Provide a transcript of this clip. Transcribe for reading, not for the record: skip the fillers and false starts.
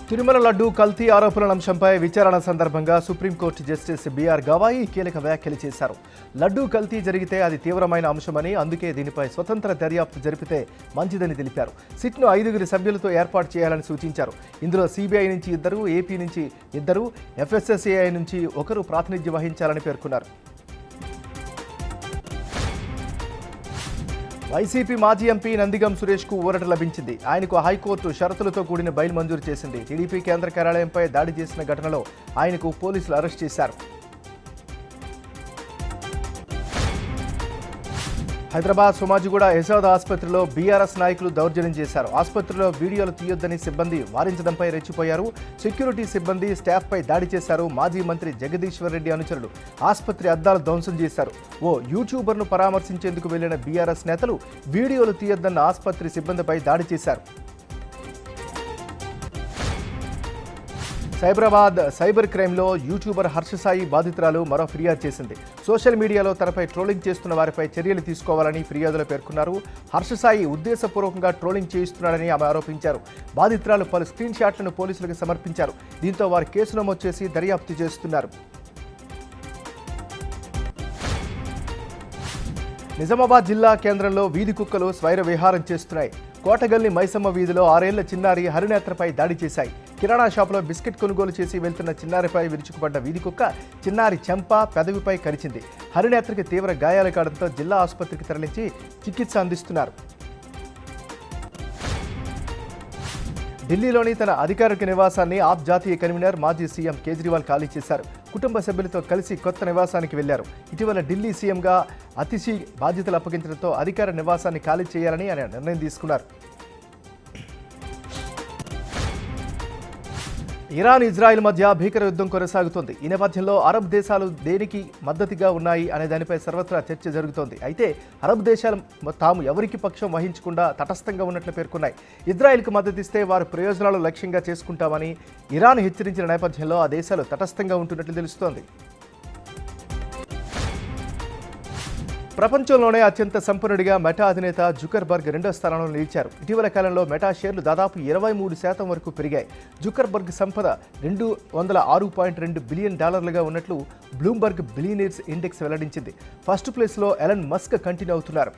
తిరుమల లడ్డు కల్తీ ఆరోపణల అంశంపై విచారణ సందర్భంగా సుప్రీంకోర్టు జస్టిస్ బిఆర్ గవాయి కీలక వ్యాఖ్యలు చేశారు. లడ్డు కల్తీ జరిగితే అది తీవ్రమైన అంశమని, అందుకే దీనిపై స్వతంత్ర దర్యాప్తు జరిపితే మంచిదని తెలిపారు. సిట్ను 5 సభ్యులతో ఏర్పాటు చేయాలని సూచించారు. ఇందులో సిబిఐ నుంచి 2, ఏపీ నుంచి 2, ఎఫ్ఎస్ఎస్ఏఐ నుంచి 1 ప్రాతినిధ్యం వహించాలని పేర్కొన్నారు. వైసీపీ మాజీ ఎంపీ నందిగం సురేష్కు ఊరట లభించింది. ఆయనకు హైకోర్టు షరతులతో కూడిన బెయిల్ మంజూరు చేసింది. టీడీపీ కేంద్ర కార్యాలయంపై దాడి చేసిన ఘటనలో ఆయనకు పోలీసులు అరెస్ట్ చేశారు. హైదరాబాద్ సోమాజిగూడ యశోద ఆసుపత్రిలో బీఆర్ఎస్ నాయకులు దౌర్జన్యం చేశారు. ఆసుపత్రిలో వీడియోలు తీయొద్దని సిబ్బంది వారించడంపై రెచ్చిపోయారు. సెక్యూరిటీ సిబ్బంది స్టాఫ్పై దాడి చేశారు. మాజీ మంత్రి జగదీశ్వర్ రెడ్డి అనుచరులు ఆసుపత్రి అద్దాలు ధ్వంసం చేశారు. ఓ యూట్యూబర్ను పరామర్శించేందుకు వెళ్లిన బీఆర్ఎస్ నేతలు వీడియోలు తీయొద్దన్న ఆసుపత్రి సిబ్బందిపై దాడి చేశారు. సైబరాబాద్ సైబర్ క్రైమ్లో యూట్యూబర్ హర్షసాయి బాధితురాలు మరో ఫిర్యాదు చేసింది. సోషల్ మీడియాలో తనపై ట్రోలింగ్ చేస్తున్న వారిపై చర్యలు తీసుకోవాలని ఫిర్యాదులో పేర్కొన్నారు. హర్షసాయి ఉద్దేశపూర్వకంగా ట్రోలింగ్ చేయిస్తున్నాడని ఆమె ఆరోపించారు. బాధితురాలు పలు స్క్రీన్ షాట్లను పోలీసులకు సమర్పించారు. దీంతో వారు కేసు నమోదు చేసి దర్యాప్తు చేస్తున్నారు. నిజామాబాద్ జిల్లా కేంద్రంలో వీధి కుక్కలు స్వైర విహారం చేస్తున్నాయి. కోటగల్లి మైసమ్మ వీధిలో 6 ఏళ్ల చిన్నారి హరినేత్రపై దాడి చేశాయి. కిరాణా షాపులో బిస్కెట్ కొనుగోలు చేసి వెళ్తున్న చిన్నారిపై విరుచుకుపడ్డ వీధి కుక్క చిన్నారి చెంప, పెదవిపై కరిచింది. హరినేత్రకి తీవ్ర గాయాలు కావడంతో జిల్లా ఆసుపత్రికి తరలించి చికిత్స అందిస్తున్నారు. ఢిల్లీలోని తన అధికారిక నివాసాన్ని ఆప్ జాతీయ కన్వీనర్ మాజీ సీఎం కేజ్రీవాల్ ఖాళీ చేశారు. కుటుంబ సభ్యులతో కలిసి కొత్త నివాసానికి వెళ్లారు. ఇటీవల ఢిల్లీ సీఎంగా అతిశీ బాధ్యతలు అప్పగించడంతో అధికార నివాసాన్ని ఖాళీ చేయాలని ఆయన నిర్ణయం తీసుకున్నారు. ఇరాన్, ఇజ్రాయెల్ మధ్య భీకర యుద్ధం కొనసాగుతోంది. ఈ నేపథ్యంలో అరబ్ దేశాలు దేనికి మద్దతుగా ఉన్నాయి అనే దానిపై సర్వత్రా చర్చ జరుగుతోంది. అయితే అరబ్ దేశాలు తాము ఎవరికి పక్షం వహించకుండా తటస్థంగా ఉన్నట్లు పేర్కొన్నాయి. ఇజ్రాయెల్కు మద్దతిస్తే వారి ప్రయోజనాలు లక్ష్యంగా చేసుకుంటామని ఇరాన్ హెచ్చరించిన నేపథ్యంలో ఆ దేశాలు తటస్థంగా ఉంటున్నట్లు తెలుస్తోంది. ప్రపంచంలోనే అత్యంత సంపన్నుడిగా మెటా అధినేత జుకర్బర్గ్ 2వ స్థానంలో నిలిచారు. ఇటీవల కాలంలో మెటా షేర్లు దాదాపు 23% వరకు పెరిగాయి. జుకర్బర్గ్ సంపద $206.2 బిలియన్ ఉన్నట్లు బ్లూంబర్గ్ బిలియనీర్స్ ఇండెక్స్ వెల్లడించింది. ఫస్ట్ ప్లేస్లో ఎలన్ మస్క్ కంటిన్యూ అవుతున్నారు.